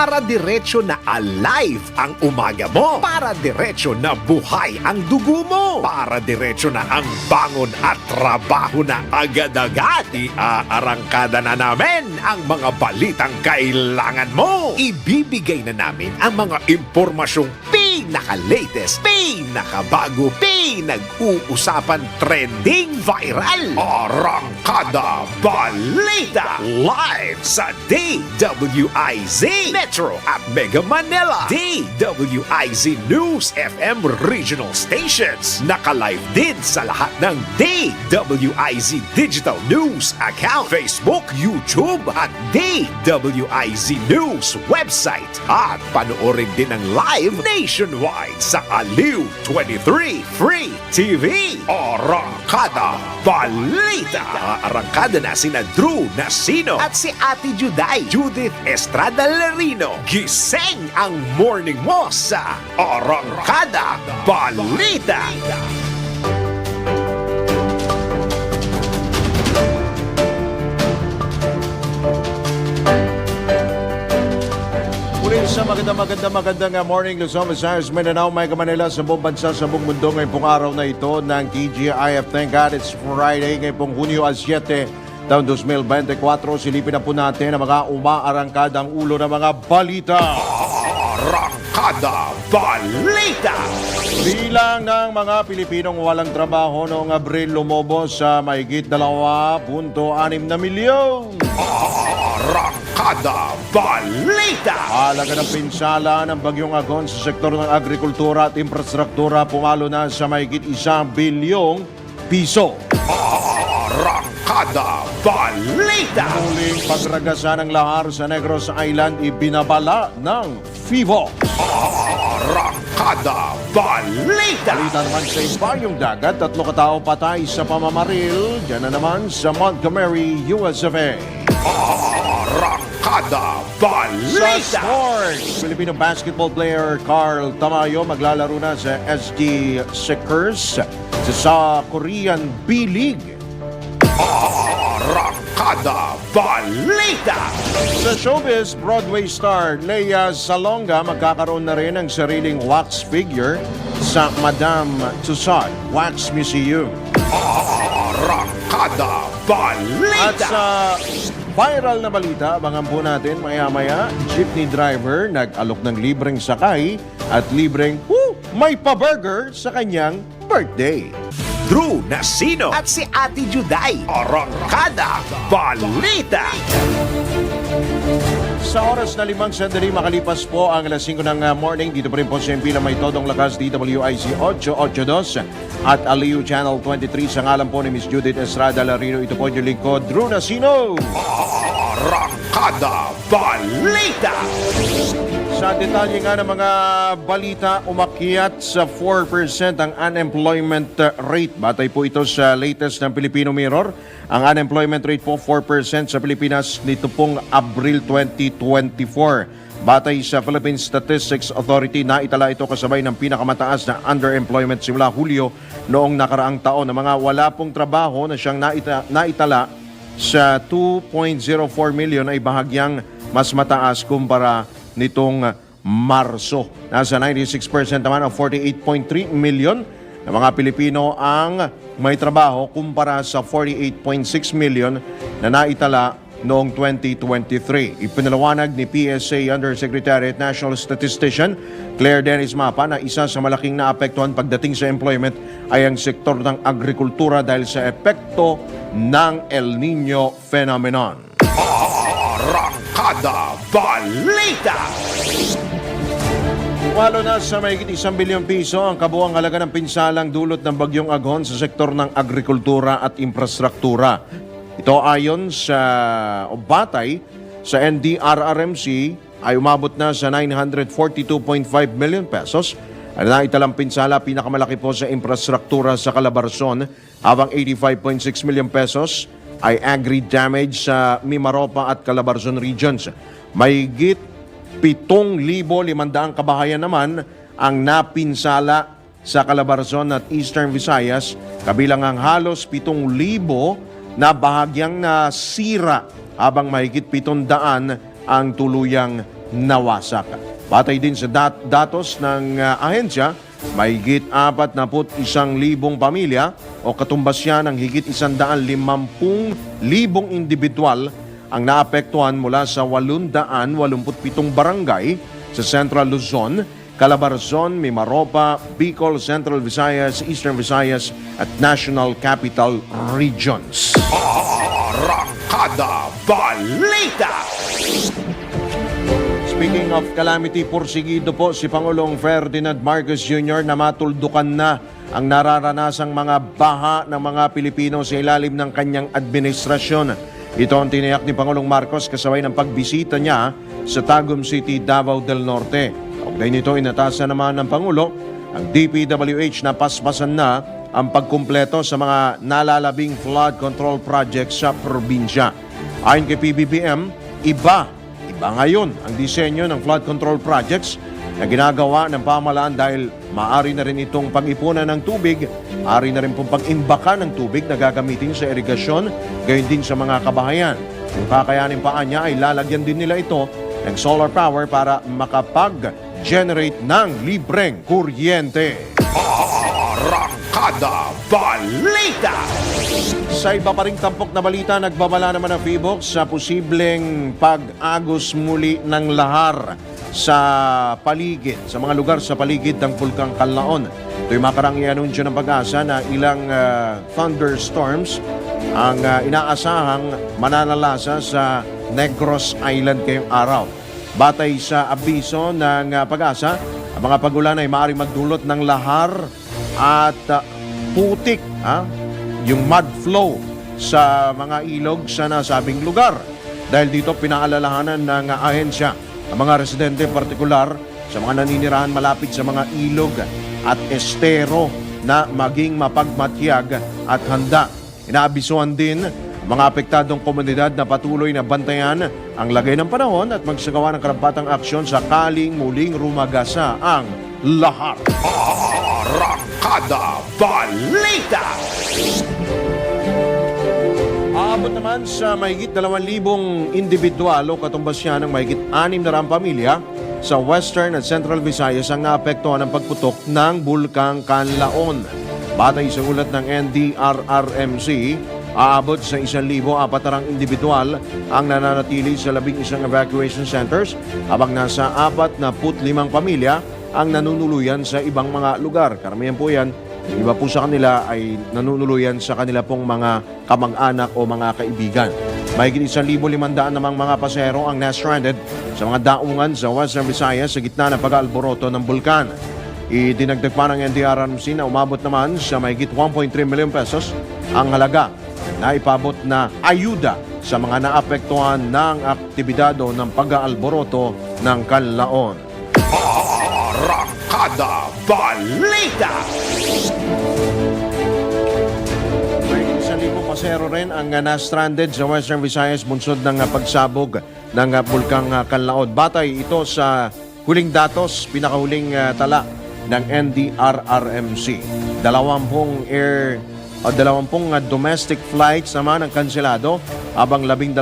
Para diretso na alive ang umaga mo. Para diretso na buhay ang dugo mo. Para diretso na ang bangon at trabaho na agad-agad. Iaarangkada na namin ang mga balitang kailangan mo. Ibibigay na namin ang mga impormasyong pinaka-latest, pinakabago, pinag-uusapan, trending, viral. Arangkada Balita live sa DWIZ Metro at Mega Manila. DWIZ News FM regional stations. Naka-live din sa lahat ng DWIZ Digital News account, Facebook, YouTube at DWIZ News website. At panoorin din ang live nationwide sa Aliw 23 Free TV. Arangkada Balita. Arangkada na sina Drew Nasino at si Ate Juday, Judith Estrada Larino. Gising ang morning mo sa Arangkada Balita. Muli sa magandang morning, Luzon, Visayas, Mindanao, Mega Manila, sa buong bansa, sa buong mundo ngayong pong araw na ito ng TGIF. Thank God it's Friday, ngayong pong Hunyo 7, taon 2024. Silipin na po natin ang mga umaarangkadang ulo ng mga balita. Arangkada Balita. Bilang ng mga Pilipinong walang trabaho noong Abril lumobo sa mahigit 2.6 na milyon. Arangkada Balita. Halaga ng pinsala ng Bagyong Agon sa sektor ng agrikultura at infrastruktura pumalo na sa mahigit 1 bilyong piso. Arangkada Balita. Muling pagragasan ng lahar sa Negros Island ibinabala ng FIVO. Arangkada Balita. Balita naman sa Ibayong Dagat, 3 katao patay sa pamamaril. Diyan na naman sa Montgomery, USA. Arangkada Sa Balita. sports, Filipino basketball player Carl Tamayo maglalaro na sa SG Seekers sa Korean B-League. Arangkada Balita. Sa showbiz, Broadway star Lea Salonga magkakaroon na rin ng sariling wax figure sa Madame Tussauds Wax Museum. Arangkada Balita. At sa viral na balita, abangan po natin maya-maya, jeepney driver nag-alok ng libreng sakay at libreng may pa-burger sa kanyang birthday. Drew Nasino at si Ate Juday. Arangkada Balita. Sa oras na 5 sandali makalipas po ang alas 5 ng morning, dito pa rin po sa Empila may todong lakas DWIC 882 at Aliw Channel 23 sa ngalan po ni Miss Judith Estrada Larino. Ito po yung lingkod, Drew Nasino. Arangkada Balita. Sa detalye nga ng mga balita, umakyat sa 4% ang unemployment rate. Batay po ito sa latest ng Filipino Mirror. Ang unemployment rate po 4% sa Pilipinas nito pong Abril 2024. Batay sa Philippine Statistics Authority, naitala ito kasabay ng pinakamataas na underemployment simula Hulyo noong nakaraang taon. Na mga wala pong trabaho na siyang naitala sa 2.04 million ay bahagyang mas mataas kumpara nitong Marso. Nasa 96% naman o 48.3 million na mga Pilipino ang may trabaho kumpara sa 48.6 million na naitala noong 2023. Ipinalawanag ni PSA Undersecretary at National Statistician Claire Dennis Mapa na isa sa malaking naapektuhan pagdating sa employment ay ang sektor ng agrikultura dahil sa epekto ng El Nino phenomenon. Arangkada Balita. Walo na sa mahigit 1 bilyong piso ang kabuang halaga ng pinsalang dulot ng Bagyong Agon sa sektor ng agrikultura at infrastruktura. Ito ayon sa batay sa NDRRMC ay umabot na sa 942.5 million pesos. Ang naitalang pinsala pinakamalaki po sa infrastruktura sa Calabarzon habang 85.6 million pesos ay agri-damage sa Mimaropa at Calabarzon regions. Mahigit 7,500 kabahayan naman ang napinsala sa Calabarzon at Eastern Visayas, kabilang ang halos 7,000 na bahagyang nasira habang mahigit 700 ang tuluyang nawasak. Batay din sa datos ng ahensya, mahigit 41,000 pamilya o katumbas yan ng higit 150,000 individual ang naapektuhan mula sa 887 barangay sa Central Luzon, Calabarzon, Mimaropa, Bicol, Central Visayas, Eastern Visayas at National Capital Regions. Arangkada Balita! Speaking of calamity, porsigido po si Pangulong Ferdinand Marcos Jr. na matuldukan na ang nararanasang mga baha ng mga Pilipino sa ilalim ng kanyang administrasyon. Ito ang tiniyak ni Pangulong Marcos kasabay ng pagbisita niya sa Tagum City, Davao del Norte. Kaugnay nito, inatasan naman ng Pangulo ang DPWH na paspasan na ang pagkumpleto sa mga nalalabing flood control projects sa probinsya. Ayon kay PBBM, iba ngayon ang disenyo ng flood control projects na ginagawa ng pamahalaan dahil maaari na rin itong pag-ipunan ng tubig, maaari na rin pong pag-imbaka ng tubig na gagamitin sa irigasyon, gayon din sa mga kabahayan. Kung kakayanin pa niya ay lalagyan din nila ito ng solar power para makapag-generate ng libreng kuryente. Arangkada Balita! Sa iba pa ring tampok na balita, nagbabala naman ang PHIVOLCS sa posibleng pag-agos muli ng lahar sa paligid, sa mga lugar sa paligid ng Bulkang Canlaon. Ito'y makarang i-anunsyo ng Pag-asa na ilang thunderstorms ang inaasahang mananalasa sa Negros Island ngayong araw. Batay sa abiso ng Pag-asa, ang mga pagulan ay maaaring magdulot ng lahar at putik, yung mud flow sa mga ilog sa nasabing lugar. Dahil dito pinaalalahanan ng ahensya ang mga residente partikular sa mga naninirahan malapit sa mga ilog at estero na maging mapagmatyag at handa. Inaabisuhan din ang mga apektadong komunidad na patuloy na bantayan ang lagay ng panahon at magsagawa ng karampatang aksyon sakaling muling rumagasa ang lahar. Arangkada Balita! Aabot naman sa mahigit 2,000 individual o katumbas niya ng mahigit 600 pamilya sa Western at Central Visayas ang naapektuhan ng pagputok ng Bulkang Canlaon. Batay sa ulat ng NDRRMC, aabot sa 1,400 individual ang nananatili sa 11 evacuation centers habang nasa 45 pamilya ang nanunuluyan sa ibang mga lugar. Karamihan po yan, iba po sa kanila ay nanunuluyan sa kanila pong mga kamag-anak o mga kaibigan. Mahigit 1,500 namang mga pasahero ang na-stranded sa mga daungan sa Western Visayas sa gitna ng pag-aalboroto ng bulkan. Idinagdag pa ng NDRRMC na umabot naman sa mahigit 1.3 million pesos ang halaga na ipabot na ayuda sa mga naapektuhan ng aktibidado ng pag-aalboroto ng Canlaon. Arangkada Balita! May 1,000 pasahero rin ang na-stranded sa Western Visayas bunsod ng pagsabog ng Bulkang Canlaon. Batay ito sa huling datos, pinakahuling tala ng NDRRMC. 20 domestic flights naman ang kanselado habang 12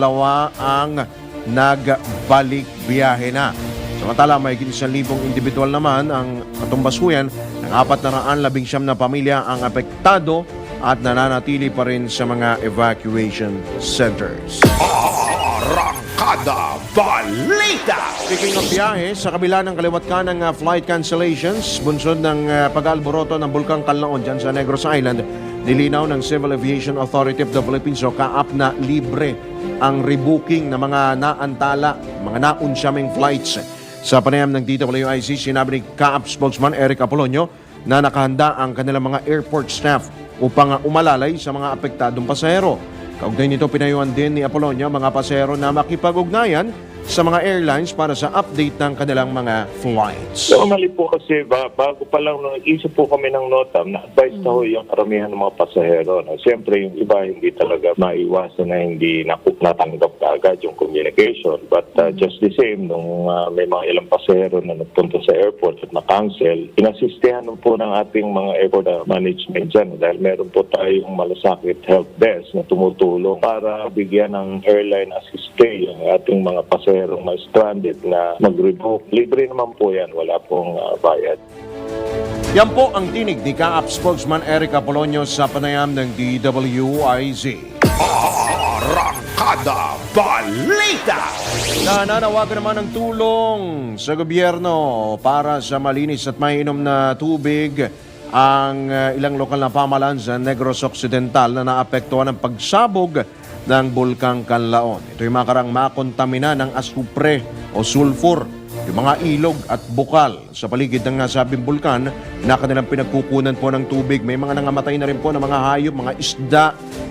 ang nagbalik biyahe na. Samantala, may 1,000 individual naman ang katumbasuyan ng 419 na pamilya ang apektado at nananatili pa rin sa mga evacuation centers. Arangkada Balita! Speaking of biyahe, sa kabila ng kaliwat ka ng flight cancellations, bunsod ng pag-alboroto ng Bulkang Canlaon dyan sa Negros Island, nilinaw ng Civil Aviation Authority of the Philippines o CAAP na libre ang rebooking ng mga naantala, mga naunsyaming flights. Sa panayam ng DWIC, sinabi ni CAAP spokesman Eric Apolonio na nakahanda ang kanilang mga airport staff upang umalalay sa mga apektadong pasahero. Kaugnay nito, pinayuhan din ni Apolonio mga pasahero na makipag-ugnayan sa mga airlines para sa update ng kanilang mga flights. Normally po kasi bago pa lang nag-isip po kami ng nota, na-advise na ho yung karamihan ng mga pasahero. No? Siyempre yung iba hindi talaga maiwasan na hindi natanggap agad yung communication. But just the same, nung may mga ilang pasahero na nagpunta sa airport at na-cancel, inasistihan po ng ating mga airport management dyan dahil meron po tayong malasakit help desk na tumutulong para bigyan ng airline assist yung ating mga pasahero pasaherong may stranded na mag-rebook. Libre naman po yan, wala pong bayad. Yan po ang tinig ni Kaap spokesman Eric Apolonio sa panayam ng DWIZ. Arangkada Balita! Nananawagan naman ng tulong sa gobyerno para sa malinis at mainom na tubig ang ilang lokal na pamahalaan sa Negros Occidental na naapektuhan ng pagsabog ng Bulkang Kanlaon. Ito'y makarang makontamina ng asupre o sulfur, yung mga ilog at bukal sa paligid ng nasabing bulkan na kanilang pinagkukunan po ng tubig. May mga nangamatay na rin po ng mga hayop, mga isda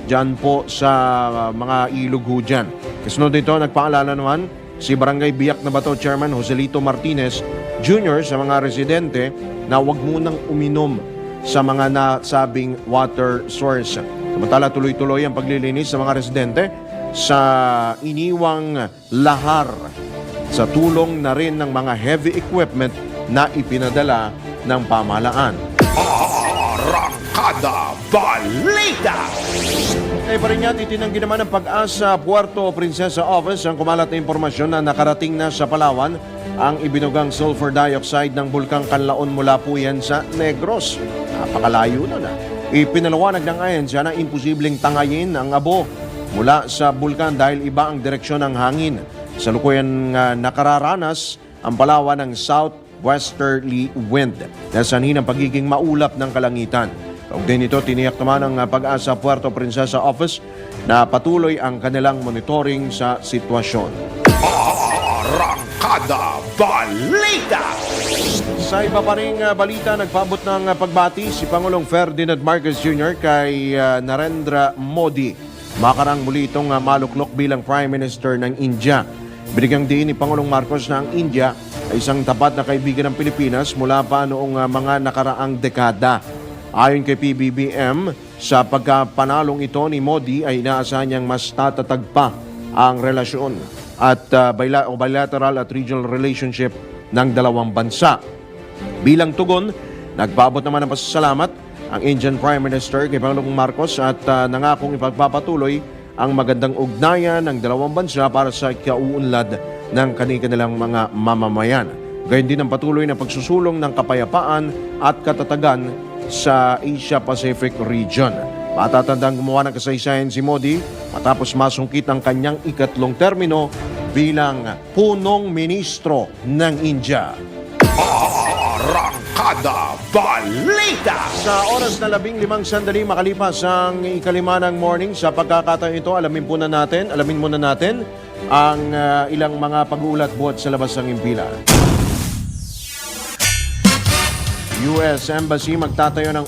dyan po sa mga ilog ho dyan. Kasunod nito, nagpaalala naman si Barangay Biak na Bato Chairman Joselito Martinez Jr. sa mga residente na huwag munang uminom sa mga nasabing water source. Samantala, tuloy-tuloy ang paglilinis sa mga residente sa iniwang lahar sa tulong na rin ng mga heavy equipment na ipinadala ng pamahalaan. Arangkada Balita! Kaya pa rin yan, itinanggi naman ng Pag-asa Puerto Princesa Office ang kumalat na impormasyon na nakarating na sa Palawan ang ibinugang sulfur dioxide ng Bulkang Kanlaon mula po yan sa Negros. Napakalayo na. Ipinalawanag ng ahensya na imposibleng tangayin ang abo mula sa bulkan dahil iba ang direksyon ng hangin. Sa lukuyan nakararanas ang Palawan ng southwesterly wind dahil sanhi ng pagiging maulap ng kalangitan. Kaugnay nito, tiniyak naman ng Pag-asa Puerto Princesa Office na patuloy ang kanilang monitoring sa sitwasyon. Arangkada Balita! Sa iba pa ring balita, nagpaabot ng pagbati si Pangulong Ferdinand Marcos Jr. kay Narendra Modi. Makarang muli itong maluklok bilang Prime Minister ng India. Binigyang diin ni Pangulong Marcos na ang India ay isang tapat na kaibigan ng Pilipinas mula pa noong mga nakaraang dekada. Ayon kay PBBM, sa pagkapanalong ito ni Modi ay inaasahan niyang mas tatatag pa ang relasyon at bilateral at regional relationship ng dalawang bansa. Bilang tugon, nagpaabot naman ng pasasalamat ang Indian Prime Minister kay Pangulong Marcos at nangakong ipagpapatuloy ang magandang ugnayan ng dalawang bansa para sa ikauunlad ng kanilang mga mamamayan. Gayon din ang patuloy na pagsusulong ng kapayapaan at katatagan sa Asia-Pacific region. Matatandang gumawa ng kasaysayan si Modi matapos masungkit ang kanyang ikatlong termino bilang punong ministro ng India. Arangkada Balita! Sa oras na 15 sandali makalipas ang ikalima ng morning, sa pagkakataon ito, alamin muna natin ang ilang mga pag-uulat buhat sa labas ng impila. US Embassy magtatayo ng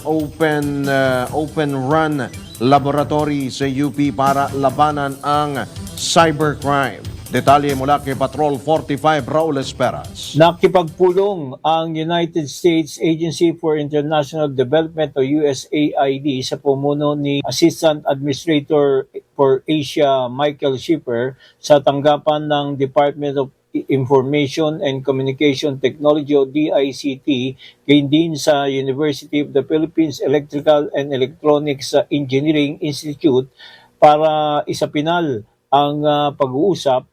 open run laboratory sa UP para labanan ang cybercrime. Detalye mula kay Patrol 45 Raul Esperas. Nakipagpulong ang United States Agency for International Development o USAID sa pumuno ni Assistant Administrator for Asia Michael Schiffer sa tanggapan ng Department of Information and Communication Technology o DICT, gayon din sa University of the Philippines Electrical and Electronics Engineering Institute para isapinal ang pag-uusap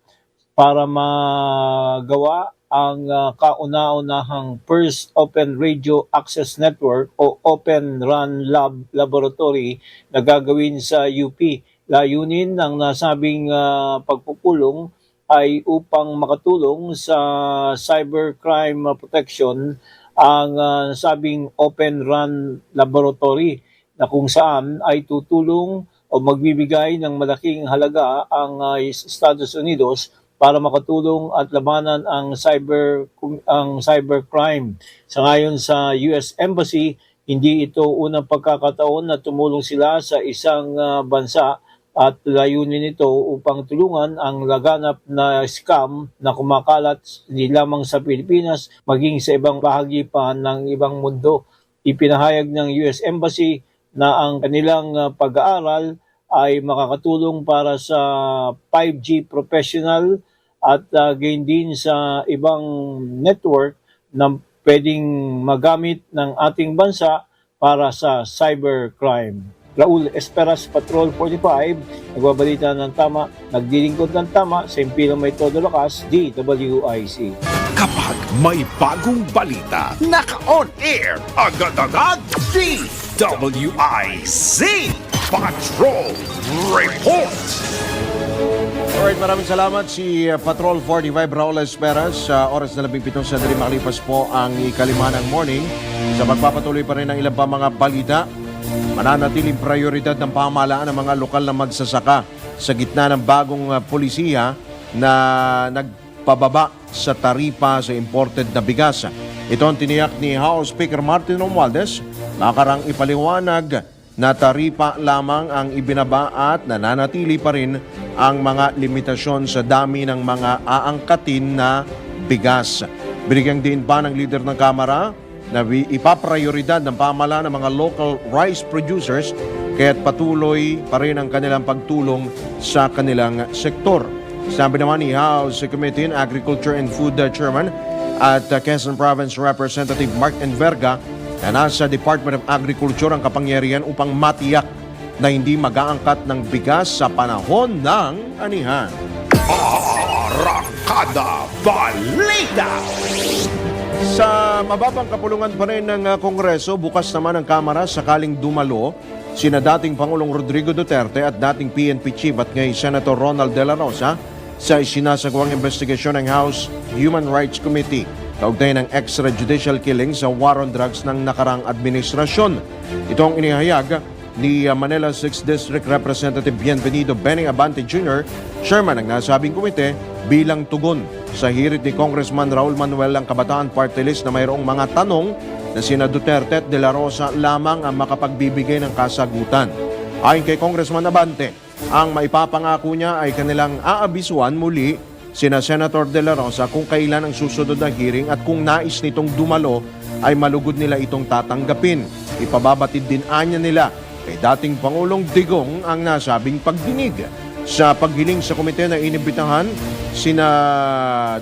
para magawa ang kauna-unahang First Open Radio Access Network o Open RAN Laboratory na gagawin sa UP. Layunin ng nasabing pagpupulong ay upang makatulong sa cybercrime protection ang nasabing Open RAN Laboratory na kung saan ay tutulong o magbibigay ng malaking halaga ang Estados Unidos para makatulong at labanan ang cybercrime. Sa ngayon sa US Embassy, hindi ito unang pagkakataon na tumulong sila sa isang bansa at layunin nito upang tulungan ang laganap na scam na kumakalat hindi lamang sa Pilipinas maging sa ibang bahagi pa ng ibang mundo. Ipinahayag ng US Embassy na ang kanilang pag-aaral ay makakatulong para sa 5G professional at gain din sa ibang network na pwedeng magamit ng ating bansa para sa cybercrime. Raul Esperas Patrol 45, nagbabalita ng tama, nagdilingkod ng tama sa Impilo May Todo Lakas, DWIC. Kapag may bagong balita, naka-on air, agad-agad, DWIC Patrol Report. Alright, maraming salamat si Patrol 45 Raul Esperas. Sa oras na 17 sandali makalipas po ang ikalima ng morning. Sa pagpapatuloy pa rin ng ilang pa mga balita, mananatiling prioridad ng pamahalaan ng mga lokal na magsasaka sa gitna ng bagong pulisiya na nagpababa sa taripa sa imported na bigas. Ito ang tiniyak ni House Speaker Martin Romualdez. Makarang ipaliwanag na taripa lamang ang ibinaba at nananatili pa rin ang mga limitasyon sa dami ng mga aangkatin na bigas. Binigyang din pa ng leader ng Kamara na ipaprioridad ng pamahalaan ng mga local rice producers kaya't patuloy pa rin ang kanilang pagtulong sa kanilang sektor. Sabi naman ni House Committee on Agriculture and Food Chairman at Quezon Province Representative Mark Enverga na nasa Department of Agriculture ang kapangyarihan upang matiyak na hindi mag-aangkat ng bigas sa panahon ng anihan. Arangkada Balita. Sa mababang kapulungan pa rin ng Kongreso, bukas naman ang Kamara sakaling dumalo sina dating Pangulong Rodrigo Duterte at dating PNP Chief at ngayon Senator Ronald De La Rosa sa isinasagawang investigasyon ng House Human Rights Committee kaugnay ng extrajudicial killing sa war on drugs ng nakarang administrasyon. Ito ang inihayag ni Manila 6th District Representative Bienvenido Benny Abante Jr., chairman ng nasabing komite, bilang tugon sa hirit ni Congressman Raul Manuel ang Kabataan Party List na mayroong mga tanong na sina Duterte at De La Rosa lamang ang makapagbibigay ng kasagutan. Ayon kay Congressman Abante, ang maipapangako niya ay kanilang aabisuan muli sina Senator De La Rosa kung kailan ang susunod na hearing at kung nais nitong dumalo ay malugod nila itong tatanggapin. Ipababatid din anya nila kay dating Pangulong Digong ang nasabing pagdinig. Sa paghiling sa komite na inibitahan sina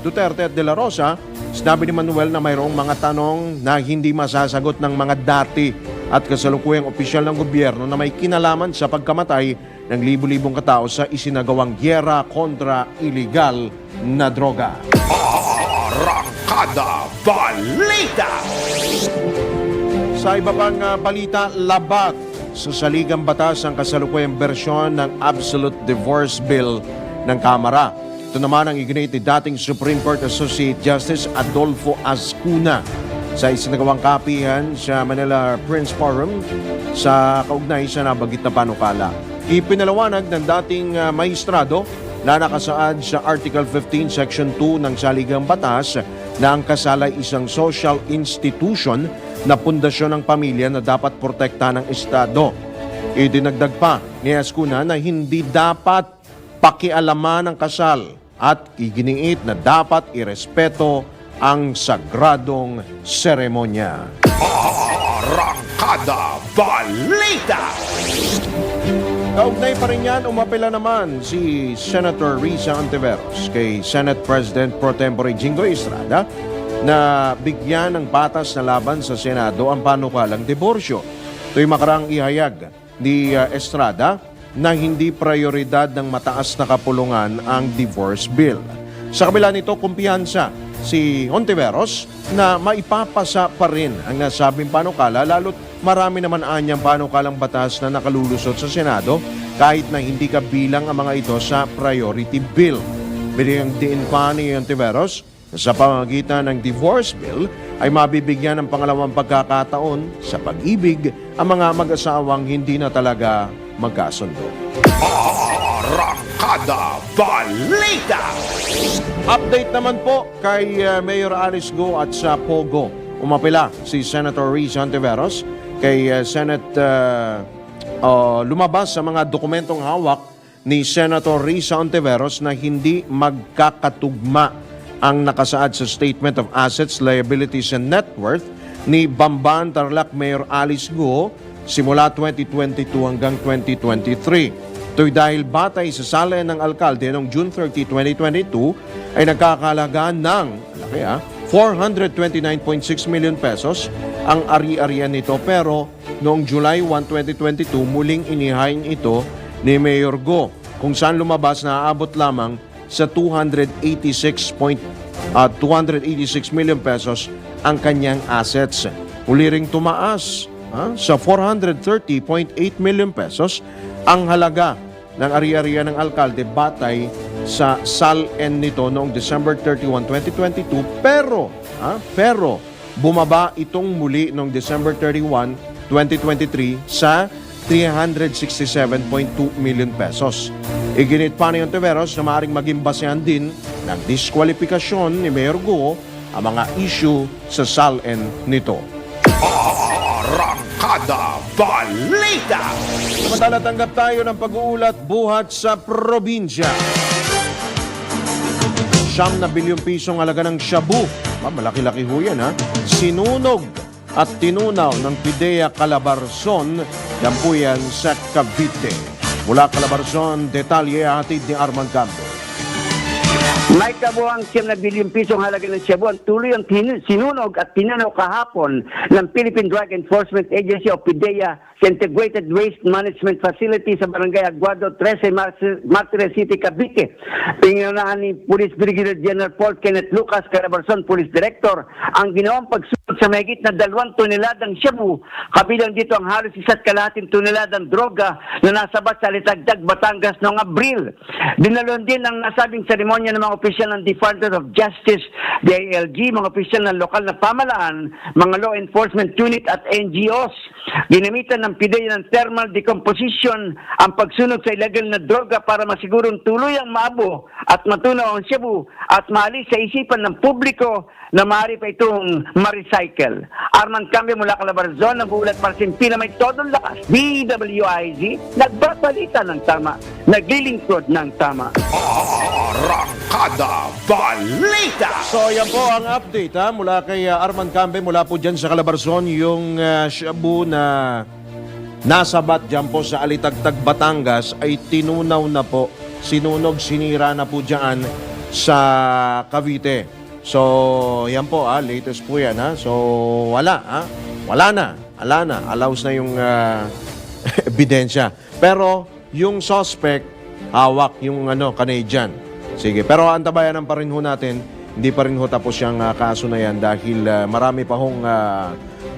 Duterte at De La Rosa, sinabi ni Manuel na mayroong mga tanong na hindi masasagot ng mga dati at kasalukuyang opisyal ng gobyerno na may kinalaman sa pagkamatay ng libu-libong katao sa isinagawang gyera kontra iligal na droga. Arangkada Balita. Sa iba pang balita, labat sa saligang batas ang kasalukuyang bersyon ng Absolute Divorce Bill ng Kamara. Ito naman ang iginit ni dating Supreme Court Associate Justice Adolfo Azcuna sa isinagawang kapihan sa Manila Prince Forum sa kaugnay sa nabanggit na panukala. Ipinalawanag ng dating maestrado na nakasaad sa Article 15, Section 2 ng saligang batas na ang kasal ay isang social institution na pundasyon ng pamilya na dapat protektahan ng Estado. Idinagdag pa ni Azcuna na hindi dapat pakialaman ang kasal at iginiit na dapat irespeto ang sagradong seremonya. Arangkada Balita. Kaugnay pa rin yan, umapela naman si Senator Risa Ontiveros kay Senate President Pro Tempore Jingoy Estrada na bigyan ng batas na laban sa Senado ang panukalang diborsyo. Ito'y makarang ihayag ni Estrada na hindi prioridad ng mataas na kapulungan ang divorce bill. Sa kabila nito, kumpiyansa si Ontiveros na maipapasa pa rin ang nasabing panukala lalo't marami naman anyang panukalang batas na nakalulusot sa Senado kahit na hindi kabilang ang mga ito sa priority bill. Binigyang diin pa ni Ontiveros na sa pamamagitan ng divorce bill ay mabibigyan ng pangalawang pagkakataon sa pag-ibig ang mga mag-asawang hindi na talaga magkasundo. Arangkada Balita. Update naman po kay Mayor Alice Go at sa Pogo. Umapila si Senator Risa Ontiveros kay Senate lumabas sa mga dokumentong hawak ni Senator Risa Ontiveros na hindi magkakatugma ang nakasaad sa Statement of Assets, Liabilities and Net Worth ni Bamban Tarlac Mayor Alice Go simula 2022 hanggang 2023. Ito'y dahil batay sa sala ng alkalde noong June 30, 2022 ay nagkakalaga ng 429.6 million pesos ang ari-arian nito pero noong July 1, 2022, muling inihain ito ni Mayor Go, kung saan lumabas na aabot lamang sa 286 million pesos ang kanyang assets. Muli ring tumaas sa 430.8 million pesos ang halaga ng ari-ariya ng alkalde batay sa SALN nito noong December 31, 2022. Pero bumaba itong muli noong December 31, 2023 sa 367.2 million pesos. Iginit pa ni Ontiveros na maaaring maging basehan din ng diskwalifikasyon ni Mayor Go ang mga issue sa SALN nito. Arangkada Balita! Samantala, tanggap tayo ng pag-uulat buhat sa probinsya. 9 na bilyong pisong halaga ng shabu. Malaki-laki ho yan, ha? Sinunog at tinunaw ng PIDEA Calabarzon. Yan po yan sa Cavite. Mula Calabarzon, detalye hatid ni Arman Campo. May kabuang 9 na bilyong pisong halaga ng shabu ang tuloy ang sinunog at tinanaw kahapon ng Philippine Drug Enforcement Agency o PIDEA sa Integrated Waste Management Facility sa Barangay Aguado, 13, Martires City, Cavite. Pingunahan ni Police Brigadier General Paul Kenneth Lucas, Calabarzon Police Director, ang ginawang pagsunod sa mahigit na 2 toneladang shabu, kabilang dito ang halos 1.5 toneladang droga na nasabat sa Litagdag, Batangas noong Abril. Dinalon din ang nasabing seremonya ng mga opisyal ng Department of Justice, DILG, mga opisyal ng lokal na pamalaan, mga law enforcement unit at NGOs. Ginamitan ng PIDEA ng thermal decomposition ang pagsunog sa illegal na droga para masigurong tuluyang maabo at matunaw ang shabu at maalis sa isipan ng publiko na maaari pa itong ma-recycle. Arman Cambio mula Calabarzon, nagulat para simpina may todong lakas. DWIZ, nagbabalita ng tama, naglilingkod ng tama. Arangkada Balita! So yan po ang update mula kay Arman Cambe mula po dyan sa Calabarzon, yung shabu na nasabat dyan po sa Alitagtag, Batangas ay tinunaw na po, sinunog, sinira na po dyan sa Cavite. So yan po latest po yan So wala na, allows na yung ebidensya. Pero yung suspect, hawak yung Canadian. Sige, pero antabayanan pa rin ho natin, hindi pa rin ho tapos yung kaso na yan dahil marami pa hong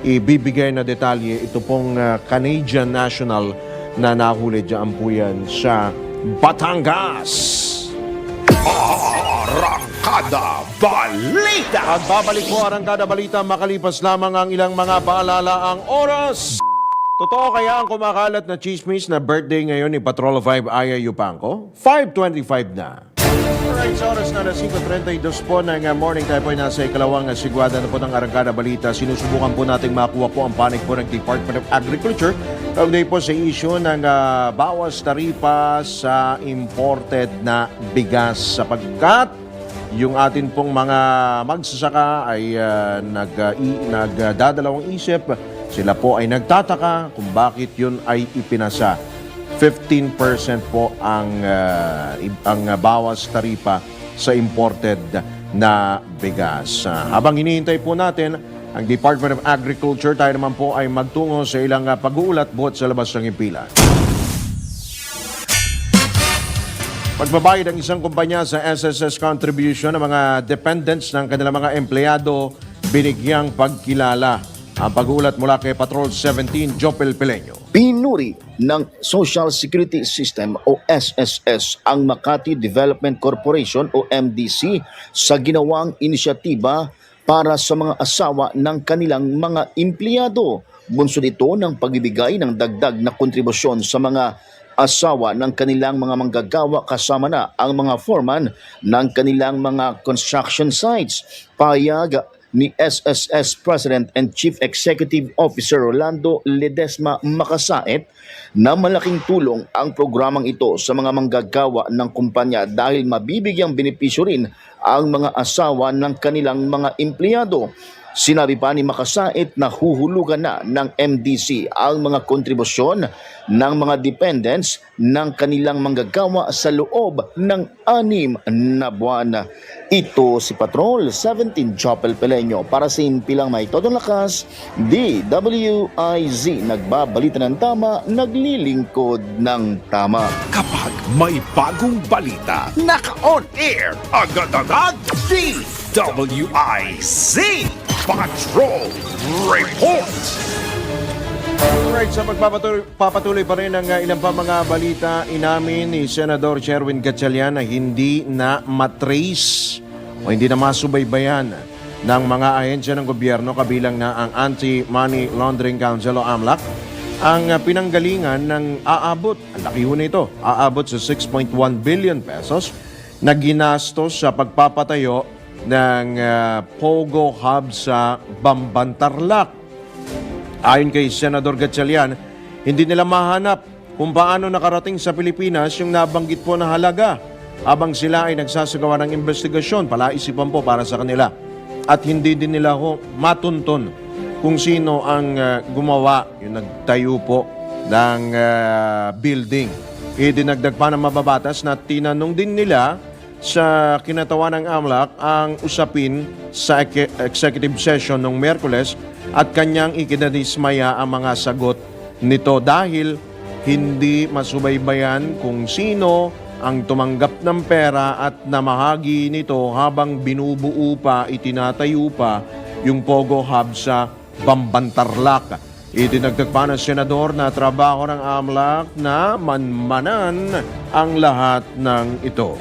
ibibigay na detalye. Ito pong Canadian national na nahuli dyan po yan sa Batangas. Arangkada Balita! At babalik po Arangkada Balita makalipas lamang ang ilang mga paalala ang oras. Totoo kaya ang kumakalat na chismis na birthday ngayon ni Patrol 5 Aya Yupanco? 5:25 na. Alright, sa oras na 5:32 po ng morning tayo po ay nasa ikalawang sigwada na po ng Arangkada Balita. Sinusubukan po nating makuha po ang panig po ng Department of Agriculture kaugnay po sa issue ng bawas taripa sa imported na bigas sapagkat yung atin pong mga magsasaka ay nagdadalawang isip. Sila po ay nagtataka kung bakit yun ay ipinasa. 15% po ang bawas taripa sa imported na bigas. Habang hinihintay po natin ang Department of Agriculture, tayo naman po ay magtungo sa ilang pag-uulat buhat sa labas ng impila. Pagbabayad ang isang kumpanya sa SSS contribution ng mga dependents ng kanilang mga empleyado, binigyang pagkilala. Ang pag-uulat mula kay Patrol 17, Jopel Peleño. Pinuri ng Social Security System o SSS ang Makati Development Corporation o MDC sa ginawang inisyatiba para sa mga asawa ng kanilang mga empleyado. Bunsod ito ng pagbibigay ng dagdag na kontribusyon sa mga asawa ng kanilang mga manggagawa kasama na ang mga foreman ng kanilang mga construction sites. Payag ni SSS President and Chief Executive Officer Rolando Ledesma Makasait na malaking tulong ang programang ito sa mga manggagawa ng kumpanya dahil mabibigyang benepisyo rin ang mga asawa ng kanilang mga empleyado. Sinabi pa ni Makasait na huhulugan na ng MDC ang mga kontribusyon ng mga dependents ng kanilang manggagawa sa loob ng 6 na buwan. Ito si Patrol 17 Chopel Peleño para sa Impilang May Todong Lakas, DWIZ, nagbabalita ng tama, naglilingkod ng tama. Kapag may bagong balita, naka-on air, agad-agad, DWIZ Patrol Report! Alright, sa papatuloy pa rin ang ilang pa mga balita, inamin ni Senador Sherwin Gatchalian na hindi na matrace o hindi na masubaybayan ng mga ahensya ng gobyerno kabilang na ang Anti-Money Laundering Council o AMLAC ang pinanggalingan ng aabot, ang laki ho nito, aabot sa 6.1 billion pesos na ginastos sa pagpapatayo ng Pogo Hub sa Bambantarlac. Ayon kay Senador Gatchalian, hindi nila mahanap kung paano nakarating sa Pilipinas yung nabanggit po na halaga habang sila ay nagsasagawa ng investigasyon, palaisipan po para sa kanila. At hindi din nila ho matuntun kung sino ang gumawa, yung nagtayo po ng building. Idinagdag pa ng mababatas na tinanong din nila sa kinatawan ng AMLAC ang usapin sa executive session noong Miyerkules at kanyang ikinadismaya ang mga sagot nito dahil hindi masubaybayan kung sino ang tumanggap ng pera at namahagi nito habang binubuo pa, itinatayo pa yung Pogo Hub sa Bambantarlac. Idinagdag pa ng senador na trabaho ng AMLAC na manmanan ang lahat ng ito.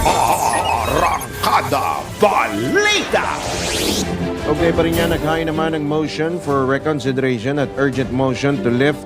Arangkada Balita! Okay pa rin yan, naghain naman ng motion for reconsideration at urgent motion to lift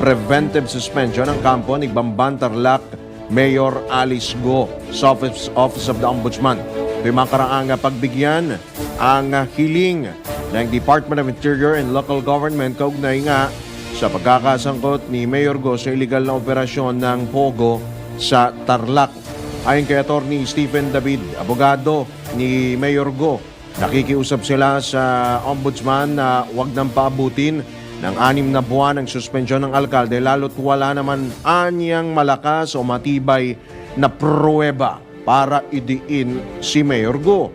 preventive suspension ang kampo ni Bambantarlac Mayor Alice Go sa Office of the Ombudsman. Ito'y makaraang pagbigyan ang hiling ng Department of Interior and Local Government kaugnay nga sa pagkakasangkot ni Mayor Go sa illegal na operasyon ng Pogo sa Tarlac. Ayon kay Attorney Stephen David, abogado ni Mayor Go, nakikiusap sila sa Ombudsman na huwag nang paabutin ng 6 na buwan ang suspensyon ng alkalde lalo't wala naman anyang malakas o matibay na pruweba para idiin si Mayor Go.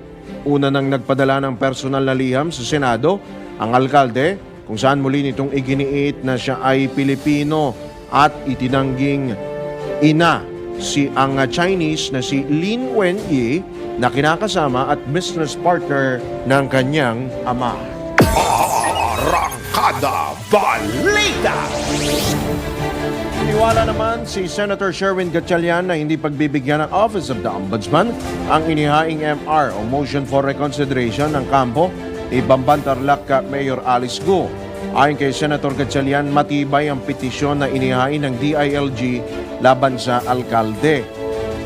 Una nang nagpadala ng personal na liham sa Senado ang alkalde kung saan muli nitong iginiit na siya ay Pilipino at itinangging ina ang Chinese na si Lin Wenyi na kinakasama at business partner ng kanyang ama. Arangkada Balita! Iniwala naman si Senator Sherwin Gatchalian na hindi pagbibigyan ng Office of the Ombudsman ang inihaing MR o Motion for Reconsideration ng kampo ni Bambantarlac Mayor Alice Go. Ayon kay Senator Gatchalian, matibay ang petisyon na inihain ng DILG laban sa alkalde.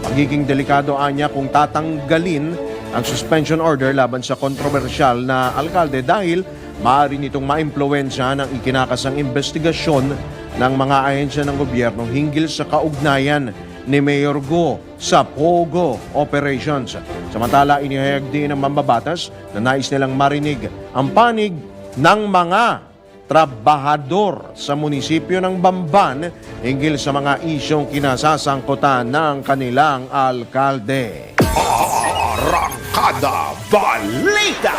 Magiging delikado anya kung tatanggalin ang suspension order laban sa kontrobersyal na alkalde dahil maaari nitong maimpluwensya ng ikinakasang investigasyon ng mga ahensya ng gobyerno hinggil sa kaugnayan ni Mayor Go sa Pogo operations. Samantala, inihayag din ng mambabatas na nais nilang marinig ang panig ng mga trabahador sa munisipyo ng Bamban hinggil sa mga isyong kinasasangkutan ng kanilang alkalde. Arangkada Balita!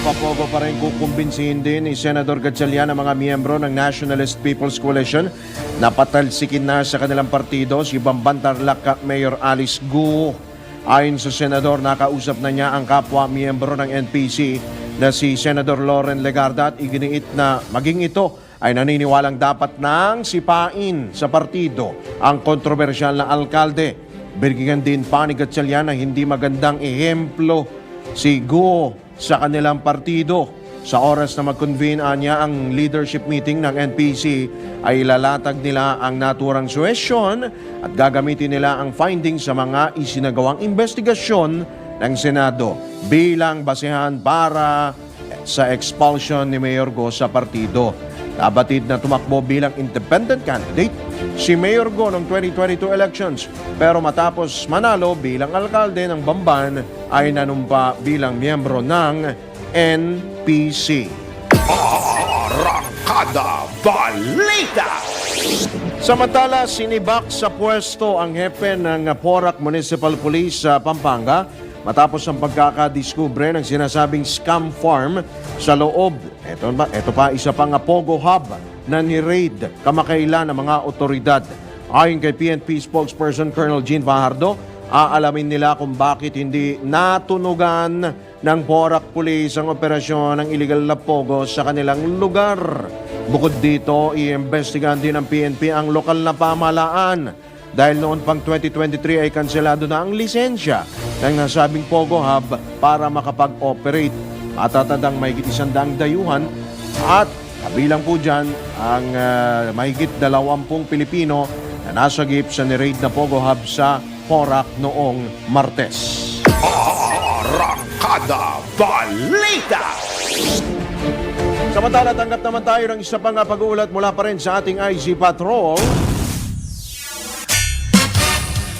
Papogo pa rin kukumbinsihin din ni Senador Gatchalian ang mga miyembro ng Nationalist People's Coalition na patalsikin na sa kanilang partido si Bambantarlac Mayor Alice Go. Ayon sa Senador, nakausap na niya ang kapwa miyembro ng NPC na si Senador Loren Legarda at iginiit na maging ito ay naniniwalang dapat nang sipain sa partido ang kontrobersyal na alkalde. Bigyan din pa ni Gatchalian na hindi magandang ehemplo si Go sa kanilang partido. Sa oras na mag-convene niya ang leadership meeting ng NPC ay ilalatag nila ang naturang suwesyon at gagamitin nila ang findings sa mga isinagawang investigasyon ng Senado bilang basehan para sa expulsion ni Mayor Go sa partido. Nabatid na tumakbo bilang independent candidate si Mayor Go noong 2022 elections. Pero matapos manalo bilang alkalde ng Bamban ay nanumpa bilang miyembro ng NPC. Arangkada Balita! Samantala, sinibak sa pwesto ang hepe ng Porac Municipal Police sa Pampanga matapos ang pagkakadiskubre ng sinasabing scam farm sa loob. Ito pa, isa pang Pogo Hub na ni-raid kamakailan ng mga otoridad. Ayon kay PNP spokesperson Colonel Jean Fajardo, aalamin nila kung bakit hindi natunugan ng Porac Police ang operasyon ng illegal na Pogo sa kanilang lugar. Bukod dito, iimbestigahan din ng PNP ang lokal na pamahalaan dahil noon pang 2023 ay kanselado na ang lisensya ng nasabing Pogo Hub para makapag-operate. Matatandang mahigit 100 dayuhan at kabilang po dyan ang mahigit 20 Pilipino na nasagip sa ni-raid na Pogo Hub sa Porac noong Martes. Arangkada Balita! Samantala, tanggap naman tayo ng isa pang pag-uulat mula pa rin sa ating IC Patrol.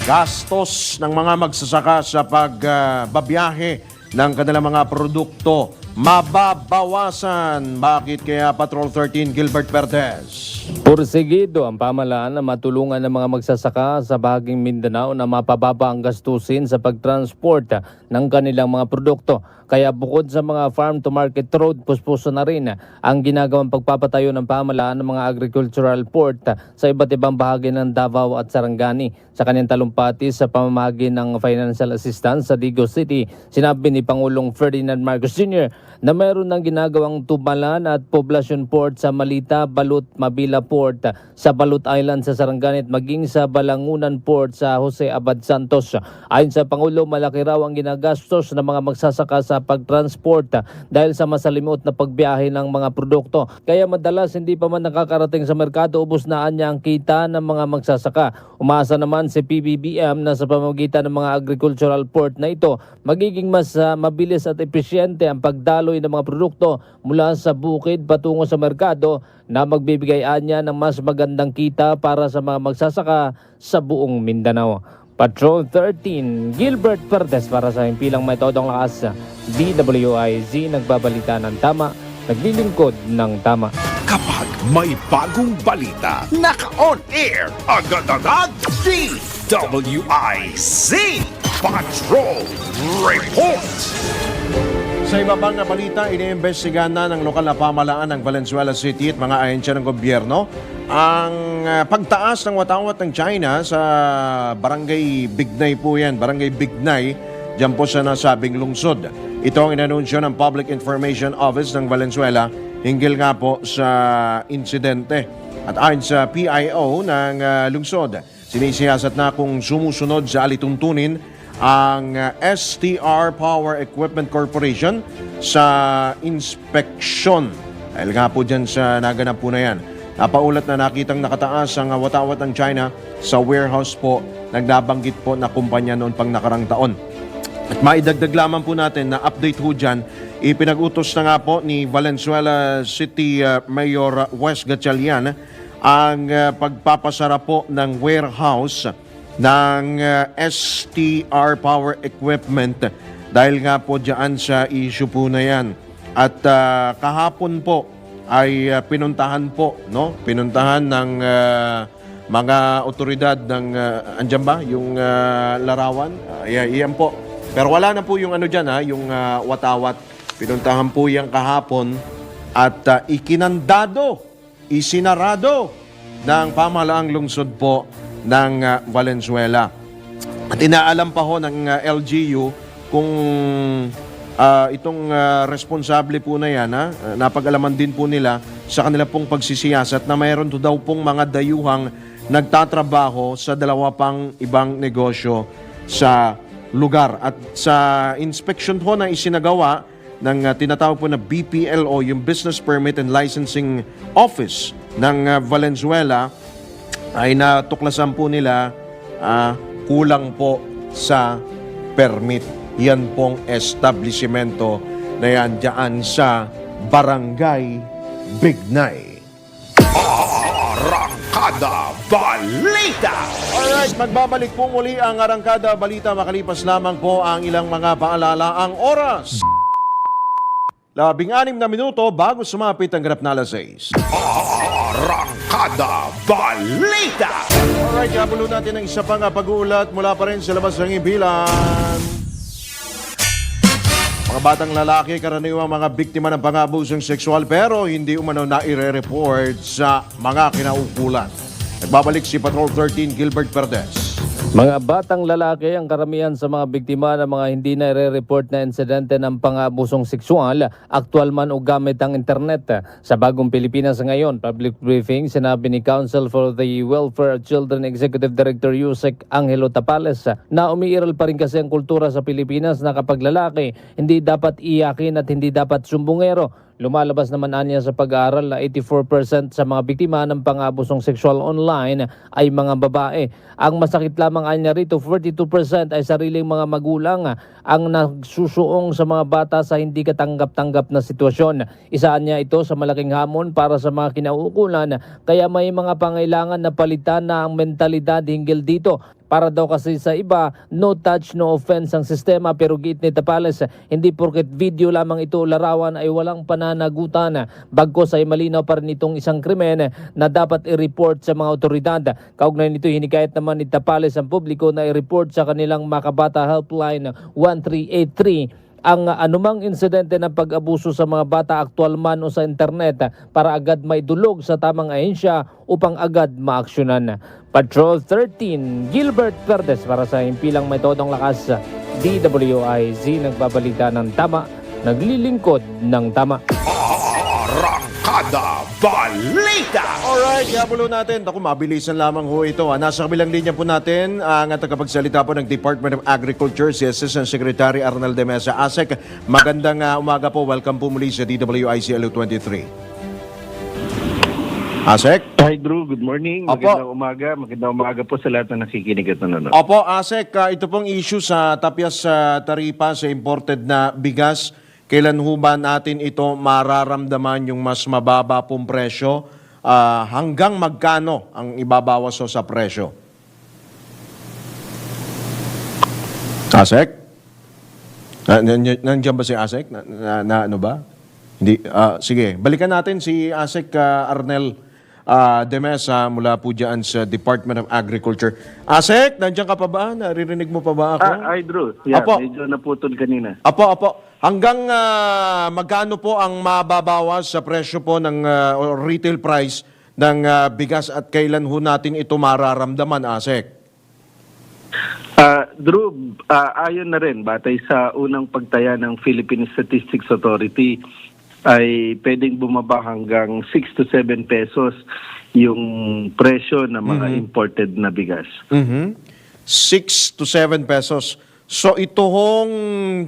Gastos ng mga magsasaka sa pagbabiyahe ng kanilang mga produkto mababawasan. Bakit kaya Patrol 13 Gilbert Pertez? Porsigido ang pamahalaan na matulungan ng mga magsasaka sa bahaging Mindanao na mapababa ang gastusin sa pagtransport ng kanilang mga produkto. Kaya bukod sa mga farm-to-market road, puspuso na rin ang ginagawang pagpapatayo ng pamahalaan ng mga agricultural port sa iba't ibang bahagi ng Davao at Sarangani. Sa kanyang talumpati sa pamamahagi ng financial assistance sa Digo City, sinabi ni Pangulong Ferdinand Marcos Jr. na mayroon ng ginagawang tubalan at poblasyon port sa Malita, Balut, Mabila Port, sa Balut Island sa Sarangani at maging sa Balangunan Port sa Jose Abad Santos. Ayon sa Pangulo, malaki raw ang ginagastos ng mga magsasaka sa pagtransport dahil sa masalimot na pagbiyahe ng mga produkto. Kaya madalas hindi pa man nakakarating sa merkado, ubos na niya ang kita ng mga magsasaka. Umaasa naman si PBBM na sa pamamagitan ng mga agricultural port na ito, magiging mas mabilis at epesyente ang pagdaloy ng mga produkto mula sa bukid patungo sa merkado na magbibigay anya ng mas magandang kita para sa mga magsasaka sa buong Mindanao. Patrol 13, Gilbert Perdes para sa Himpilang May Todong Lakas, DWIZ, nagbabalita ng tama, naglilingkod ng tama. Kapag may bagong balita, naka-on air, agad-agad, DWIZ Patrol Report! Sa iba pang balita, iniimbestigahan na ng lokal na pamahalaan ng Valenzuela City at mga ahensya ng gobyerno ang pagtaas ng watawat ng China sa Barangay Bignay po yan, Barangay Bignay, dyan po sa nasabing lungsod. Ito ang inanunsyo ng Public Information Office ng Valenzuela hinggil nga po sa insidente. At ayon sa PIO ng lungsod, sinisiyasat na kung sumusunod sa alituntunin ang STR Power Equipment Corporation sa inspeksyon. Dahil nga po dyan sa naganap po na yan. Napaulat na nakitang nakataas ang watawat ng China sa warehouse po, nagnabanggit po na kumpanya noon pang nakarang taon. At maidagdag lamang po natin na update ho dyan, ipinag-utos na nga po ni Valenzuela City Mayor Wes Gatchalian ang pagpapasara po ng warehouse ng STR Power Equipment dahil nga po dyan sa issue po na yan. At kahapon po ay pinuntahan po, no? Pinuntahan ng mga otoridad ng andyan ba yung larawan? Iyan po. Pero wala na po yung ano diyan yung watawat. Pinuntahan po yan kahapon at ikinandado, isinarado ng pamahalaang lungsod po ng Valenzuela. At inaalam pa ho ng LGU kung itong responsable po na yan, napag-alaman din po nila sa kanila pong pagsisiyasat na mayroon to daw pong mga dayuhang nagtatrabaho sa dalawa pang ibang negosyo sa lugar. At sa inspection po na isinagawa ng tinatawag po na BPLO, yung Business Permit and Licensing Office ng Valenzuela, ay natuklasan po nila kulang po sa permit. Yan pong establishmento na yan dyan sa Barangay Bignay. Arangkada Balita! Alright, magbabalik po muli ang Arangkada Balita makalipas lamang po ang ilang mga paalala ang oras. 16 na minuto bago sumapit ang ganap na alas 6. Arangkada Balita! Alright, kapulo natin ang isa pang pag-uulat mula pa rin sa labas ng impilan. Mga batang lalaki, karaniwang mga biktima ng pang-abusong sexual pero hindi umano na ire-report sa mga kinaukulan. Nagbabalik si Patrol 13 Gilbert Perdes. Mga batang lalaki ang karamihan sa mga biktima ng mga hindi na report na insidente ng pang-abusong sexual, aktual man o gamit ang internet. Sa Bagong Pilipinas ngayon, public briefing, sinabi ni Council for the Welfare of Children Executive Director Yusek Angelo Tapales na umiiral pa rin kasi ang kultura sa Pilipinas na kapag lalaki, hindi dapat iyakin at hindi dapat sumbungero. Lumalabas naman anya sa pag-aaral na 84% sa mga biktima ng pang-abusong sexual online ay mga babae. Ang masakit lamang anya rito, 42% ay sariling mga magulang ang nagsusuong sa mga bata sa hindi katanggap-tanggap na sitwasyon. Isa anya ito sa malaking hamon para sa mga kinauukulan, kaya may mga pangailangan na palitan na ang mentalidad hinggil dito. Para daw kasi sa iba, no touch, no offense ang sistema, pero giit ni Tapales, hindi porket video lamang ito larawan ay walang pananagutan. Bagkus ay malinaw pa rin itong isang krimen na dapat i-report sa mga otoridad. Kaugnay nito, hinikayat naman ni Tapales ang publiko na i-report sa kanilang Makabata Helpline 1383 ang anumang insidente ng pag-abuso sa mga bata, aktual man o sa internet, para agad maidulog sa tamang ahensya upang agad maaksyonan. Patrol 13, Gilbert Perdes para sa Himpilang May Todong Lakas, DWIZ, nagbabalita ng tama, naglilingkod ng tama. Arangkada Balita! Alright, kapulo natin. Ako, mabilisan lamang ho ito. Nasa kabilang linya po natin ang tagapagsalita po ng Department of Agriculture, si Assistant Secretary Arnel de Mesa. ASEC, magandang umaga po. Welcome po muli sa DWIC LU23. ASEC? Hi Drew, good morning. Opo. Magandang umaga. Magandang umaga po sa lahat na nakikinig at nanonood. Opo, ASEC, ito pong issue sa Tapyas Taripa sa imported na bigas. Kailan ho ba natin ito mararamdaman yung mas mababa pong presyo? Hanggang magkano ang ibabawas sa presyo? ASEC? Nandiyan ba si ASEC? Ano ba? Hindi. Sige, balikan natin si ASEC Arnel de Mesa mula po dyan sa Department of Agriculture. ASEC, nandiyan ka pa ba? Naririnig mo pa ba ako? Hi Drew. Yeah, Apo. medyo naputol kanina. Apo. Hanggang magkano po ang mababawas sa presyo po ng retail price ng bigas at kailan ho natin ito mararamdaman, ASEC? Drew, ayon na rin, batay sa unang pagtaya ng Philippine Statistics Authority, ay pwedeng bumaba hanggang 6 to 7 pesos yung presyo ng mga imported na bigas. 6 to 7 pesos. So ito hong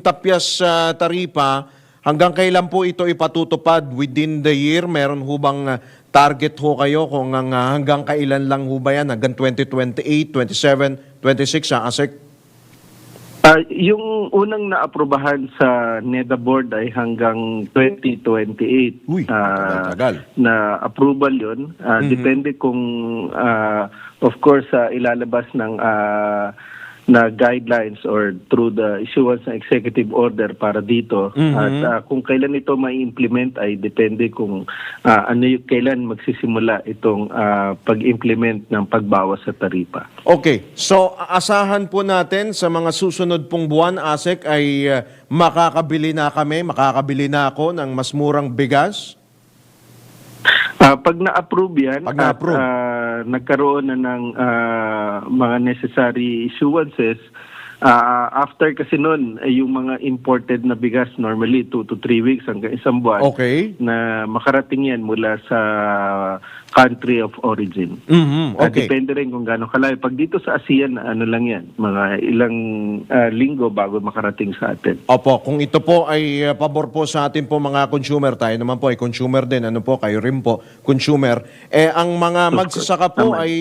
Tapyas Taripa, hanggang kailan po ito ipatutupad within the year? Meron ho bang target ho kayo kung hanggang kailan lang ho ba yan? Hanggang 2028, 27, 26, ASEC? Yung unang naaprubahan sa NEDA board ay hanggang 2028. Uy, tagal. Na approval yun. Depende kung, of course, ilalabas ng na guidelines or through the issuance ng executive order para dito. At kung kailan ito mai-implement ay depende kung kailan magsisimula itong pag-implement ng pagbawas sa taripa. Okay, so asahan po natin sa mga susunod pong buwan, ASEC, ay makakabili na ako ng mas murang bigas? Pag na-approve yan, Pag na-approve. at nagkaroon na ng mga necessary issuances, after kasi nun, yung mga imported na bigas, normally 2 to 3 weeks hanggang isang buwan, Okay. na makarating yan mula sa country of origin. Okay. Depende rin kung gaano kalayo. Pag dito sa ASEAN, ano lang yan, mga ilang linggo bago makarating sa atin. Opo, kung ito po ay pabor po sa atin po mga consumer, tayo naman po ay consumer din, ano po, kayo rin po, consumer, ang mga magsasaka po Tama. ay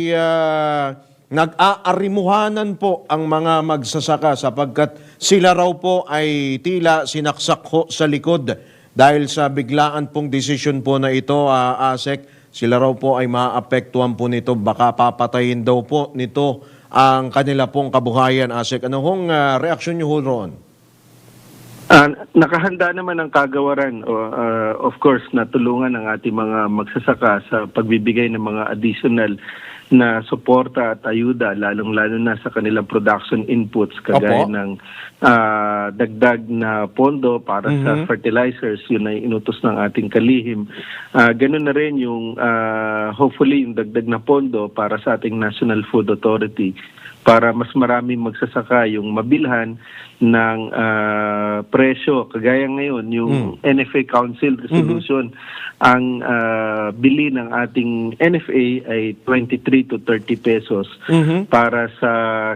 nag-aarimuhanan po ang mga magsasaka sapagkat sila raw po ay tila sinaksak ho sa likod dahil sa biglaan pong desisyon po na ito, ASEC, sila raw po ay maapektuhan po nito, baka papatayin daw po nito ang kanila pong kabuhayan, ASEC. Ano hong reaksyon niyo ho roon? Nakahanda naman ang kagawaran, of course, na tulungan ang ating mga magsasaka sa pagbibigay ng mga additional na suporta at ayuda, lalong-lalo na sa kanilang production inputs, kagaya Opo. ng dagdag na pondo para sa fertilizers, yun ay inutos ng ating kalihim. Ganun na rin yung, hopefully, yung dagdag na pondo para sa ating National Food Authority, para mas maraming magsasaka yung mabilhan ng presyo. Kagaya ngayon, yung NFA Council Resolution, ang bili ng ating NFA ay 23 to 30 pesos para sa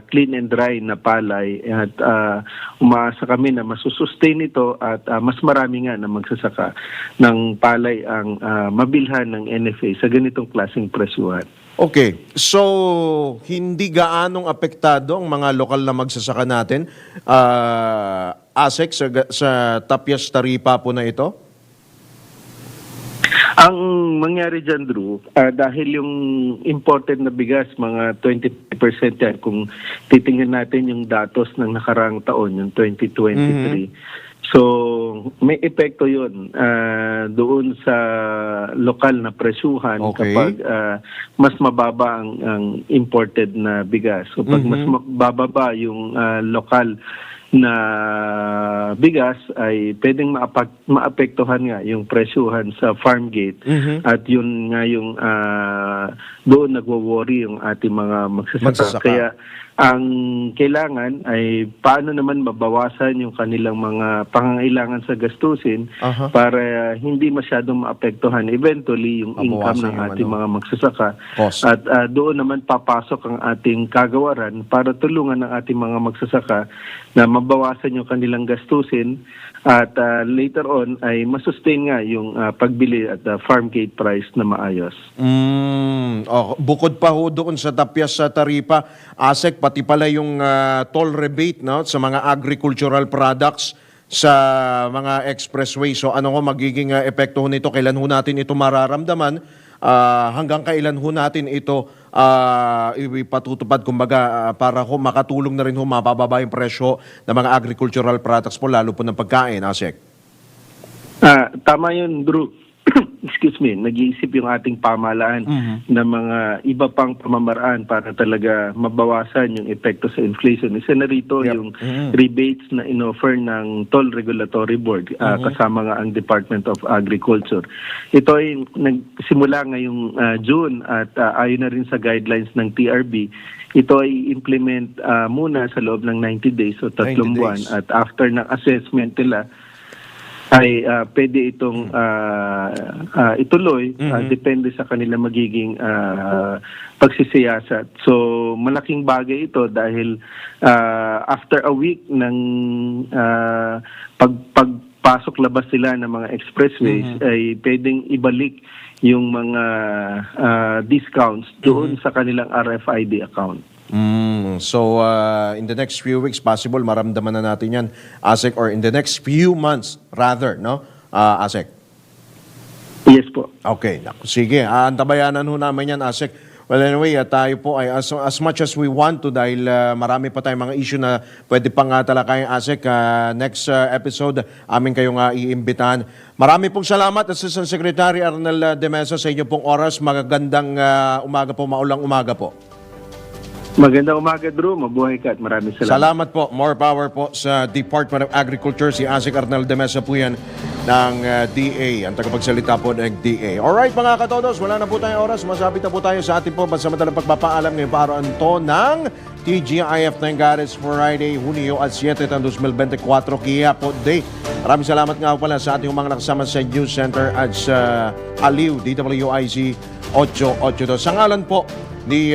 clean and dry na palay. At umaasa kami na masusustain ito at mas marami nga na magsasaka ng palay ang mabilhan ng NFA sa ganitong klaseng presyuhan. Okay, so hindi gaanong apektado ang mga lokal na magsasaka natin, ASEC, sa Tapias Taripa po na ito? Ang mangyari dyan, Drew, dahil yung imported na bigas, mga 20% yan, kung titingnan natin yung datos ng nakarang taon, yung 2023, so may epekto yun doon sa lokal na presyuhan. Okay. Kapag mas mababa ang imported na bigas. So pag mas mababa yung lokal na bigas, ay pwedeng maapektuhan nga yung presyuhan sa farm gate. At yun nga yung doon nagwo-worry yung ating mga magsasaka. Kaya ang kailangan ay paano naman mabawasan yung kanilang mga pangangailangan sa gastusin para hindi masyadong maapektuhan eventually yung income ng ating mga magsasaka. Cost. At doon naman papasok ang ating kagawaran para tulungan ang ating mga magsasaka na mabawasan yung kanilang gastusin at later on ay masustain nga yung pagbili at farm gate price na maayos. Bukod pa ho doon sa Tapias sa Taripa, ASEC, pati pala yung toll rebate, no, sa mga agricultural products sa mga expressway. So ano ho magiging epekto nito? Kailan ho natin ito mararamdaman? Hanggang kailan ho natin ito ipatutupad, kumbaga, para ho makatulong na rin ho mapababa yung presyo ng mga agricultural products po, lalo po ng pagkain, ASEC? Tama yun, Drew. Excuse me, nag-iisip yung ating pamahalaan ng mga iba pang pamamaraan para talaga mabawasan yung epekto sa inflation. Isa na rito yung rebates na inoffer ng Toll Regulatory Board kasama nga ang Department of Agriculture. Ito ay nagsimula ngayong June at ayon na rin sa guidelines ng TRB. Ito ay implement muna sa loob ng 90 days o 3 buwan, at after ng assessment nila ay pwede itong ituloy, depende sa kanila magiging pagsisiyasat. So malaking bagay ito dahil after a week ng pagpasok labas sila ng mga expressways, ay pwedeng ibalik yung mga discounts doon sa kanilang RFID account. So, in the next few weeks, possible maramdaman na natin yan, ASEC, or in the next few months, rather, no, ASEC? Yes po. Okay, sige. Antabayanan ho namin yan, ASEC. Well, anyway, tayo po ay as much as we want to, dahil marami pa tayong mga issue na pwede pang talakayin, ASEC. Next episode, amin kayong iimbitahan. Marami pong salamat, Assistant Secretary Arnel De Mesa, sa inyo pong oras. Magagandang umaga po, maulang umaga po. Magandang umaga, Drew. Mabuhay ka at maraming salamat. Salamat po. More power po sa Department of Agriculture. Si ASEC Arnel De Mesa po yan ng DA, ang tagapagsalita po ng DA. Alright, mga katodos, wala na po tayong oras. Masapit na po tayo sa ating po masamadalang pagpapaalam ngayong paraon to ng TGIF ng Gares Friday, Hunyo at 7 ng 2024, Kaya po Day. Maraming salamat nga pala sa ating mga nakasama sa News Center at sa Aliw, DWIZ 882. Sa ngalan po ni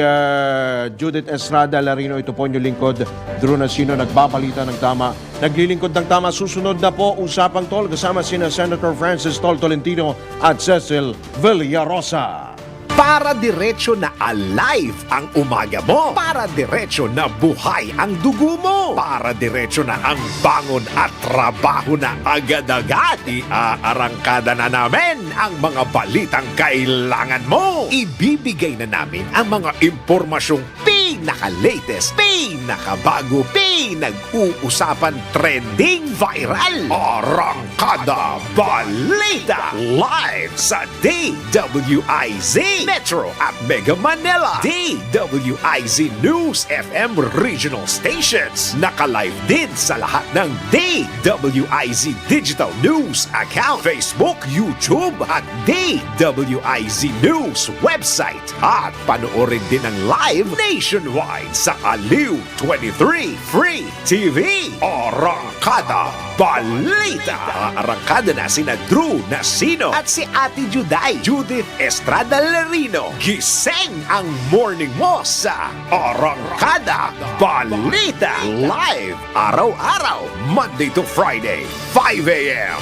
Judith Estrada Larino, ito po yung lingkod, Drew Nasino, nagbabalita ng tama, naglilingkod ng tama. Susunod na po Usapang Tol kasama sina Senator Francis Tol Tolentino at Cecil Villarosa. Para diretso na alive ang umaga mo. Para diretso na buhay ang dugo mo. Para diretso na ang bangon at trabaho na agad-agad. Iaarangkada na namin ang mga balitang kailangan mo. Ibibigay na namin ang mga impormasyong pinaka-latest, pinakabago, pinag-uusapan, trending, viral. Arangkada Balita live sa DWIZ Metro at Mega Manila. DWIZ News FM regional stations. Naka-live din sa lahat ng DWIZ Digital News account, Facebook, YouTube at DWIZ News website. At panoorin din ang live nationwide sa Aliw 23 Free TV. Arangkada Balita. Arangkada na sina Drew Nasino at si Ate Juday, Judith Estrada Larino. Gising ang morning mo sa Arangkada Balita. Live araw-araw, Monday to Friday, 5 a.m.